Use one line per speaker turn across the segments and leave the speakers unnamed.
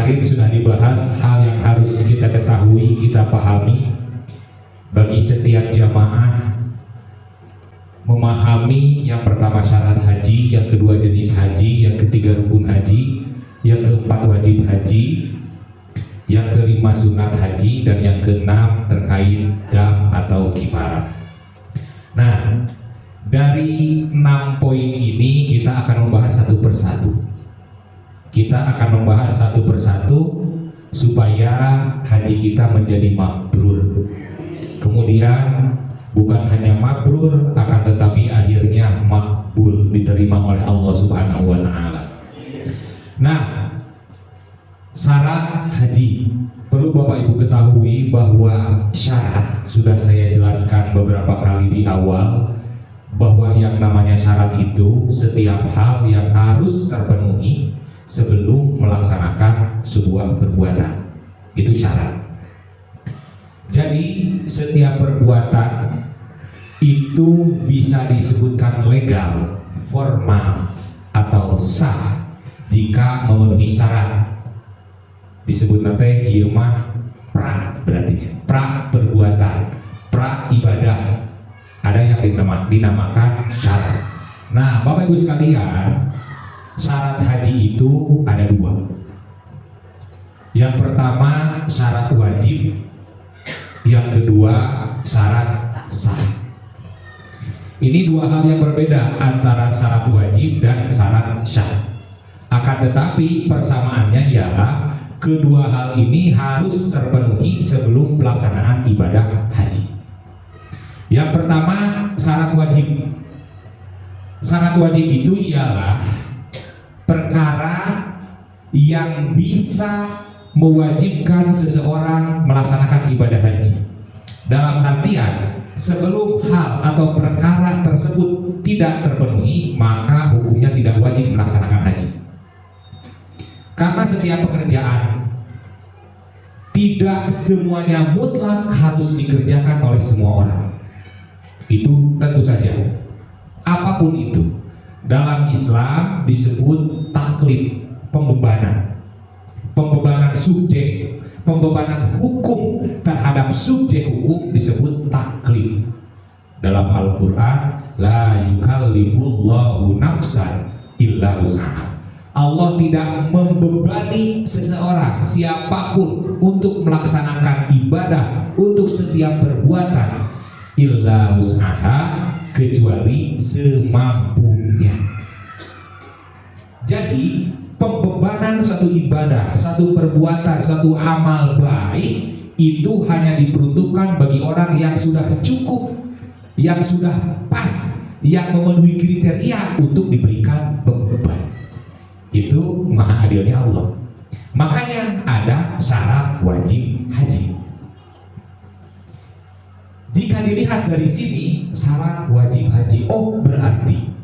kemarin sudah dibahas hal yang harus kita ketahui, kita pahami bagi setiap jamaah. Memahami yang pertama syarat haji, yang kedua jenis haji, yang ketiga rukun haji, yang keempat wajib haji, yang kelima sunat haji, dan yang keenam terkait dam atau kifarat. Nah, dari 6 poin ini kita akan membahas satu persatu. Kita akan membahas satu persatu supaya haji kita menjadi mabrur. Kemudian bukan hanya mabrur, akan tetapi akhirnya makbul, diterima oleh Allah Subhanahu wa Ta'ala. Nah, syarat haji perlu Bapak Ibu ketahui bahwa syarat sudah saya jelaskan beberapa kali di awal, bahwa yang namanya syarat itu setiap hal yang harus terpenuhi sebelum melaksanakan sebuah perbuatan. Itu syarat. Jadi setiap perbuatan itu bisa disebutkan legal, formal, atau sah jika memenuhi syarat. Disebut nanti ieu mah pra, berarti pra perbuatan, pra ibadah. Ada yang dinamakan syarat. Nah, Bapak Ibu sekalian, syarat haji itu ada 2. Yang pertama syarat wajib, yang kedua syarat sah. Ini 2 hal yang berbeda antara syarat wajib dan syarat syah. Akan tetapi persamaannya ialah kedua hal ini harus terpenuhi sebelum pelaksanaan ibadah haji. Yang pertama syarat wajib. Syarat wajib itu ialah perkara yang bisa mewajibkan seseorang melaksanakan ibadah haji. Dalam artian, sebelum hal atau perkara tersebut tidak terpenuhi, maka hukumnya tidak wajib melaksanakan haji. Karena setiap pekerjaan tidak semuanya mutlak harus dikerjakan oleh semua orang. Itu tentu saja. Apapun itu, dalam Islam disebut taklif, pembebanan. Pembebanan subjek, pembebanan hukum terhadap subjek hukum disebut taklif. Dalam Al-Quran, la yukallifullahu nafsan illa wus'aha. Allah tidak membebani seseorang, siapapun, untuk melaksanakan ibadah, untuk setiap perbuatan, illa wus'aha, kecuali semampunya. Jadi pembebanan satu ibadah, satu perbuatan, satu amal baik itu hanya diperuntukkan bagi orang yang sudah cukup, yang sudah pas, yang memenuhi kriteria untuk diberikan beban. Itu maha adilnya Allah. Makanya ada syarat wajib haji. Jika dilihat dari sini syarat wajib haji, oh berarti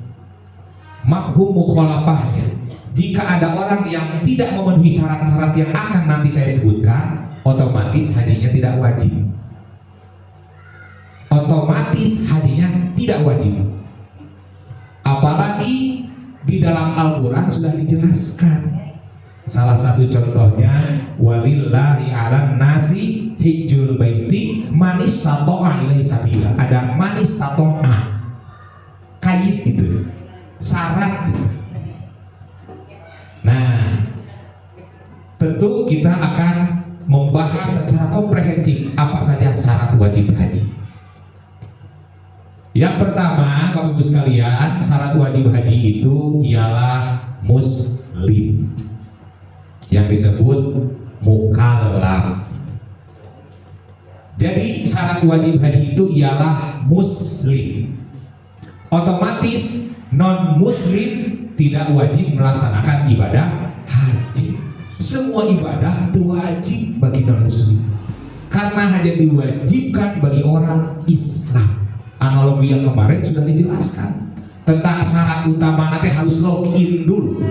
mafhum mukhalafahnya, jika ada orang yang tidak memenuhi syarat-syarat yang akan nanti saya sebutkan, otomatis hajinya tidak wajib. Otomatis hajinya tidak wajib. Apalagi di dalam Al-Quran sudah dijelaskan. Salah satu contohnya, walillahi 'alan nasi hijjul baiti man istata'a ilaihi sabila. Ada man istata'a, kait itu, syarat itu. Nah, tentu kita akan membahas secara komprehensif apa saja syarat wajib haji. Yang pertama, Bapak Ibu sekalian, syarat wajib haji itu ialah muslim, yang disebut mukallaf. Jadi syarat wajib haji itu ialah muslim. Otomatis non muslim tidak wajib melaksanakan ibadah haji. Semua ibadah itu wajib bagi non muslim, karena hanya diwajibkan bagi orang Islam. Analogi yang kemarin sudah dijelaskan tentang syarat utama, nanti harus login dulu.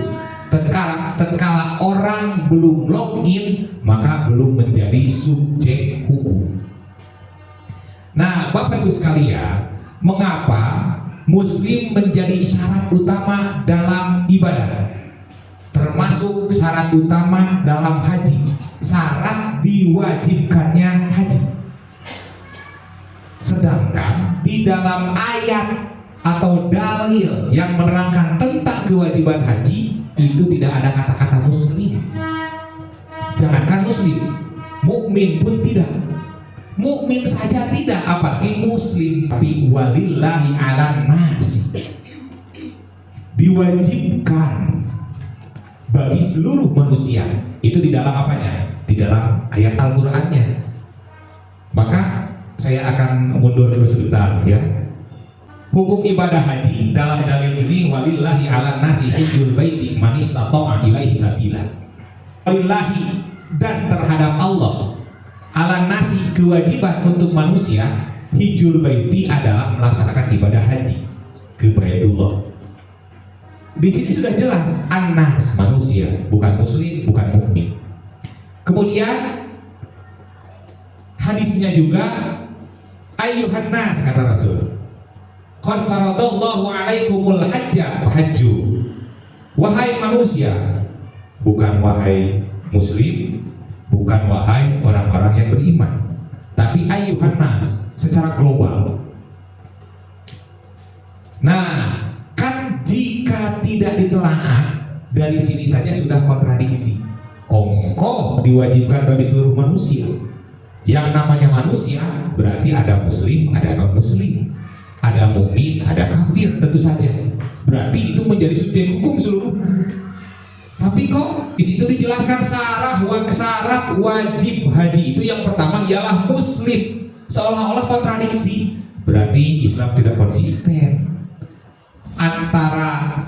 Tatkala orang belum login, maka belum menjadi subjek hukum. Nah, Bapak Ibu sekalian, mengapa muslim menjadi syarat utama dalam ibadah? termasuk syarat utama dalam haji, syarat diwajibkannya haji. Sedangkan di dalam ayat atau dalil yang menerangkan tentang kewajiban haji itu tidak ada kata-kata muslim. Jangankan muslim, mukmin pun tidak. Mukmin saja tidak, apalagi muslim. Tapi walillahi ala nasi, diwajibkan bagi seluruh manusia. Itu di dalam apanya? Di dalam ayat Al-Qur'annya. Maka saya akan mundur dulu sebentar ya. Hukum ibadah haji dalam dalil ini, walillahi ala nasi hajjul baiti man istata'a ilaihi sabila. Walillahi, dan terhadap Allah, ala nasi, kewajiban untuk manusia, hijjul baiti adalah melaksanakan ibadah haji ke Baitullah. Di sini sudah jelas an-nas, manusia, bukan muslim, bukan mukmin. Kemudian hadisnya juga ayyuhan nas, kata Rasul, qad faradallahu alaikumul hajja fahajju. Wahai manusia, bukan wahai muslim, bukan wahai orang-orang yang beriman, tapi ayyuhan nas, secara global. Nah, kan jika tidak ditelaah, dari sini saja sudah kontradiksi. Ongkoh diwajibkan bagi seluruh manusia. Yang namanya manusia berarti ada muslim, ada non muslim, ada mukmin, ada kafir, tentu saja. Berarti itu menjadi subjek hukum seluruhnya. Tapi kok di situ dijelaskan syarat wajib haji itu yang pertama ialah muslim, seolah-olah kontradiksi. Berarti Islam tidak konsisten antara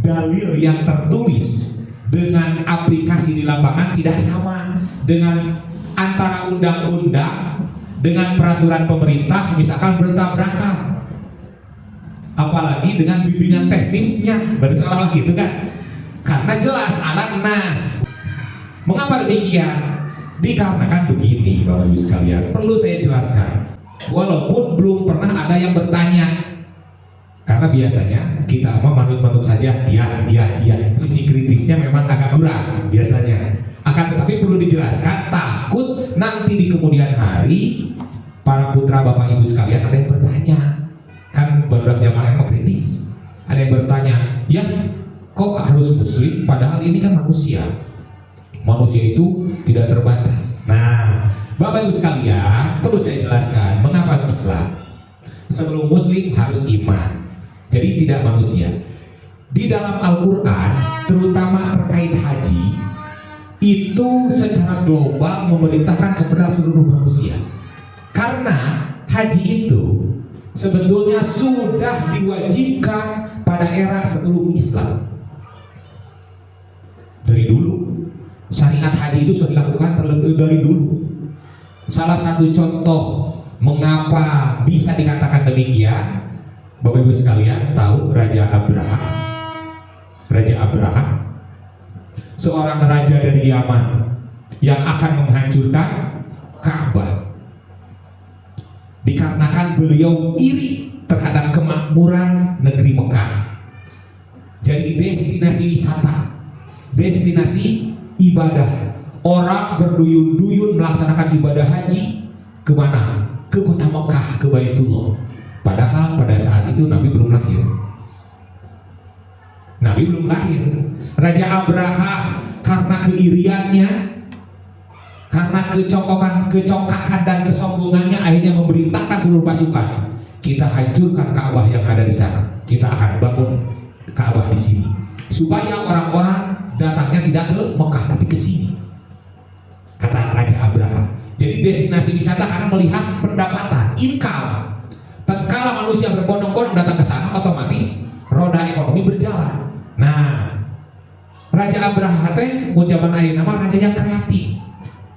dalil yang tertulis dengan aplikasi di lapangan, tidak sama dengan antara undang-undang dengan peraturan pemerintah, misalkan bertabrakan. Apalagi dengan bimbingan teknisnya, berarti seolah gitu kan? Karena jelas anak nas. Mengapa demikian? Dikarenakan begini, Bapak Ibu sekalian, perlu saya jelaskan. Walaupun belum pernah ada yang bertanya, karena biasanya kita manut-manut saja, dia. Sisi kritisnya memang agak kurang biasanya. Akan tetapi perlu dijelaskan, takut nanti di kemudian hari para putra Bapak Ibu sekalian ada yang bertanya. Kan baru zaman yang kritis, ada yang bertanya, ya kok harus muslim padahal ini kan manusia itu tidak terbatas. Nah, Bapak Ibu sekalian, perlu saya jelaskan mengapa Islam sebelum muslim harus iman, jadi tidak manusia. Di dalam Al-Quran, terutama terkait haji, itu secara global memerintahkan kepada seluruh manusia. Karena haji itu sebetulnya sudah diwajibkan pada era sebelum Islam. Dari dulu syariat haji itu sudah dilakukan terlebih dari dulu. Salah satu contoh mengapa bisa dikatakan demikian, Bapak Ibu sekalian tahu Raja Abraha, seorang raja dari Yaman yang akan menghancurkan Ka'bah. Dikarenakan beliau iri terhadap kemakmuran negeri Mekah. Jadi destinasi wisata, destinasi ibadah, orang berduyun-duyun melaksanakan ibadah haji kemana? Ke kota Mekah, ke Baitullah. Padahal pada saat itu Nabi belum lahir. Raja Abraha karena keiriannya, karena kecongkakan dan kesombongannya, akhirnya memerintahkan seluruh pasukan, kita hancurkan Ka'bah yang ada di sana, kita akan bangun Ka'bah di sini, supaya orang-orang datangnya tidak ke Mekah tapi ke sini, kata Raja Abraha. Jadi destinasi wisata karena melihat pendapatan, income. Tatkala manusia berbondong-bondong datang ke sana, otomatis roda ekonomi berjalan. Nah, Raja Abraha teh zaman ayeuna mah raja yang kreatif,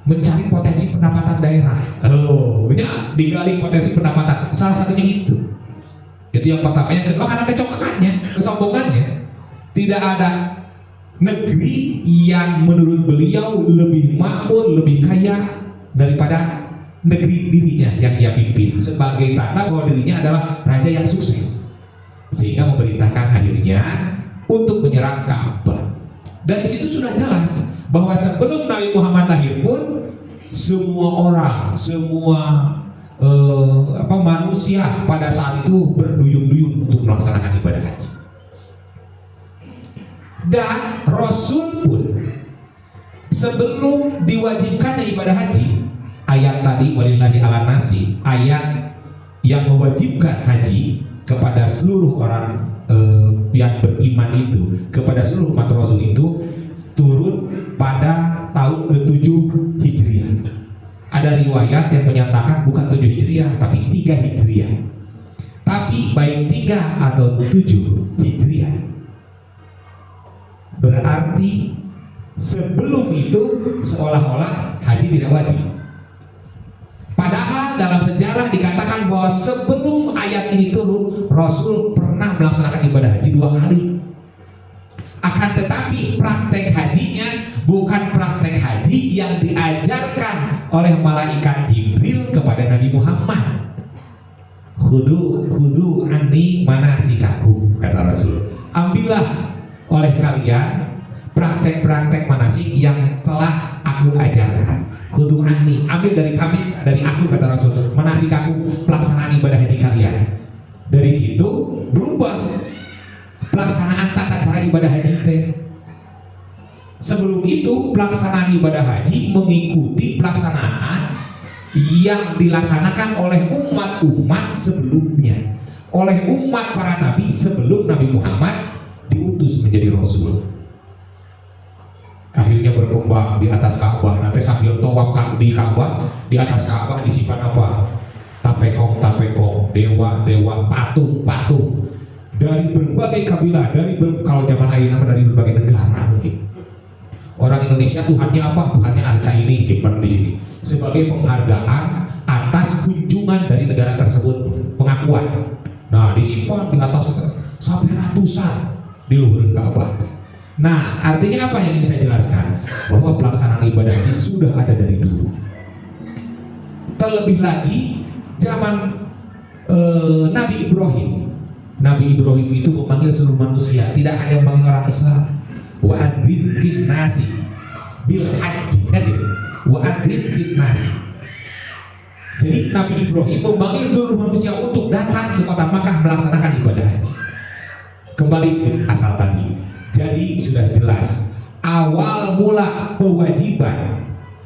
mencari potensi pendapatan daerah. Digali potensi pendapatan. Salah satunya itu yang pertama. Yang kedua karena kecongkakannya, kesombongannya. Tidak ada negeri yang menurut beliau lebih makmur, lebih kaya daripada negeri dirinya yang ia pimpin, sebagai tanda bahwa dirinya adalah raja yang sukses, sehingga memerintahkan akhirnya untuk menyerang Ka'bah. Dari situ sudah jelas bahwa sebelum Nabi Muhammad lahir pun semua orang, semua manusia pada saat itu berduyun-duyun untuk melaksanakan ibadah haji. Dan Rasul pun sebelum diwajibkannya ibadah haji, ayat tadi walillahi ala nasi, ayat yang mewajibkan haji kepada seluruh orang yang beriman itu, kepada seluruh umat Rasul itu turun pada tahun ke-7 Hijriah. Ada riwayat yang menyatakan bukan 7 Hijriah tapi 3 Hijriah. Tapi baik 3 atau 7 Hijriah berarti sebelum itu seolah-olah haji tidak wajib. Padahal dalam sejarah dikatakan bahwa sebelum ayat ini turun, Rasul pernah melaksanakan ibadah haji 2 kali. Akan tetapi praktek hajinya bukan praktek haji yang diajarkan oleh malaikat Jibril kepada Nabi Muhammad. Khudu anni manasikakum, kata Rasul. Ambillah oleh kalian praktek-praktek manasik yang telah aku ajarkan. Khudu anni, ambil dari kami, dari aku, kata Rasul. Manasik aku, pelaksanaan ibadah haji kalian. Dari situ berubah pelaksanaan tata cara ibadah haji teh. Sebelum itu pelaksanaan ibadah haji mengikuti pelaksanaan yang dilaksanakan oleh umat-umat sebelumnya, oleh umat para nabi sebelum Nabi Muhammad diutus menjadi Rasul. Akhirnya berkembang di atas Ka'bah. Nanti sambil tawaf di Ka'bah, di atas Ka'bah disimpan apa? Tapekong, dewa, patung dari berbagai kabilah, kalau zaman ayeuna dari berbagai negara mungkin. Orang Indonesia Tuhannya apa? Tuhannya Arca ini simpan di sini sebagai penghargaan atas kunjungan dari negara tersebut, pengakuan. Nah, disimpan di atas sampai ratusan di luhur Ka'bah. Nah, artinya apa yang ingin saya jelaskan? Bahwa pelaksanaan ibadah ini sudah ada dari dulu. Terlebih lagi zaman Nabi Ibrahim. Nabi Ibrahim itu memanggil seluruh manusia, tidak hanya memanggil orang Islam. Wa adzin fin nasi bil haji, kan gitu. Wa adzin fin nasi. Jadi Nabi Ibrahim memanggil seluruh manusia untuk datang ke kota Makkah melaksanakan ibadah haji. Kembali ke asal tadi. Jadi sudah jelas awal mula kewajiban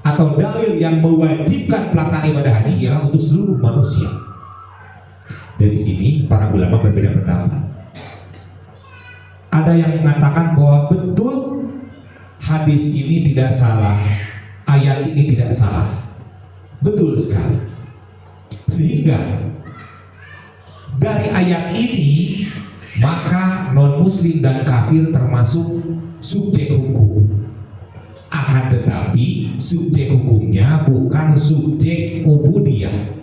atau dalil yang mewajibkan pelaksanaan ibadah haji ialah untuk seluruh manusia. Dari sini para ulama berbeda pendapat. Ada yang mengatakan bahwa betul hadis ini tidak salah, ayat ini tidak salah. Betul sekali. Sehingga dari ayat ini maka non muslim dan kafir termasuk subjek hukum. Akan tetapi subjek hukumnya bukan subjek ubudiyah,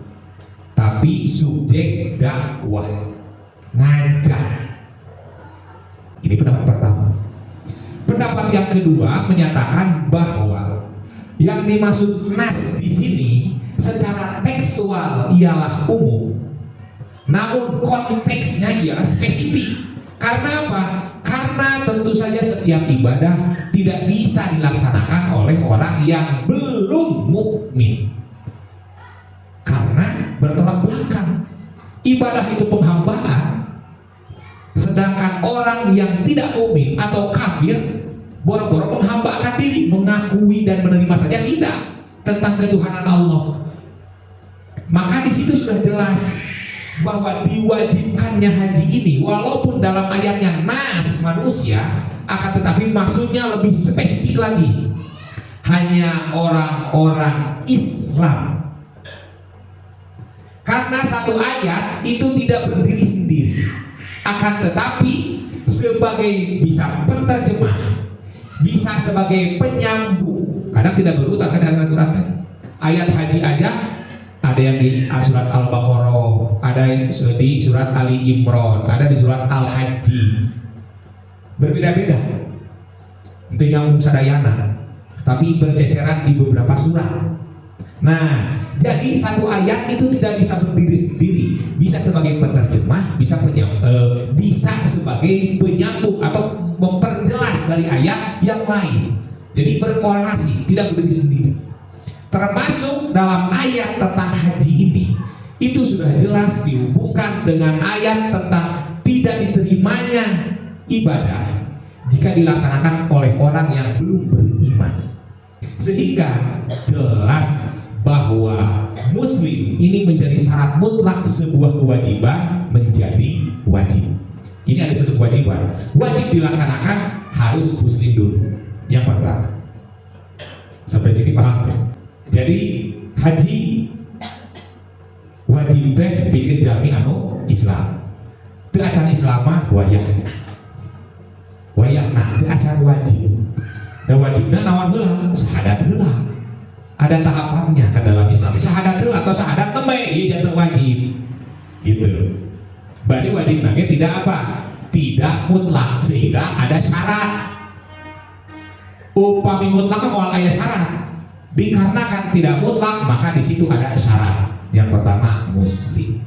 tapi subjek dakwah, ngajak. Ini pendapat pertama. Pendapat yang kedua menyatakan bahwa yang dimaksud nas di sini secara tekstual ialah umum, namun konteksnya ialah spesifik. Karena apa? Karena tentu saja setiap ibadah tidak bisa dilaksanakan oleh orang yang belum mukmin. Karena bertolak belakang. Ibadah itu penghambaan. Sedangkan orang yang tidak mukmin atau kafir boro-boro menghambakan diri, mengakui dan menerima saja tidak tentang ketuhanan Allah. Maka di situ sudah jelas bahwa diwajibkannya haji ini, walaupun dalam ayatnya nas manusia, akan tetapi maksudnya lebih spesifik lagi, hanya orang-orang Islam. Karena satu ayat itu tidak berdiri sendiri, akan tetapi sebagai bisa penterjemah, bisa sebagai penyambung. Kadang tidak berurutan kan dengan Al-Quran. Ayat haji aja ada yang di surat Al-Baqarah, ada yang di surat Ali Imran, ada di surat Al-Haji. Berbeda-beda. Itu nyambung sadayana, tapi berceceran di beberapa surat. Nah, jadi satu ayat itu tidak bisa berdiri sendiri, bisa sebagai penerjemah, bisa sebagai penyambung atau memperjelas dari ayat yang lain. Jadi berkorelasi, tidak berdiri sendiri. Termasuk dalam ayat tentang haji ini, itu sudah jelas dihubungkan dengan ayat tentang tidak diterimanya ibadah jika dilaksanakan oleh orang yang belum beriman. Sehingga jelas bahwa muslim ini menjadi syarat mutlak sebuah kewajiban menjadi wajib. Ini ada satu kewajiban, wajib dilaksanakan harus muslim dulu. Yang pertama. Sampai sini paham ya? Jadi haji wajib teh bikin jami anu Islam. Teu acan Islam mah wayahna. Wayahna teu acan wajib. Dan wajibna naon heula? Syahadat heula. Ada tahapannya kan dalam Islam. Syahadat heula atau syahadat teme ieu janten wajib. Gitu. Berarti wajib nage tidak apa? Tidak mutlak, sehingga ada syarat. Upami mutlak moal aya syarat. Dikarenakan tidak mutlak, maka di situ ada syarat. Yang pertama muslim.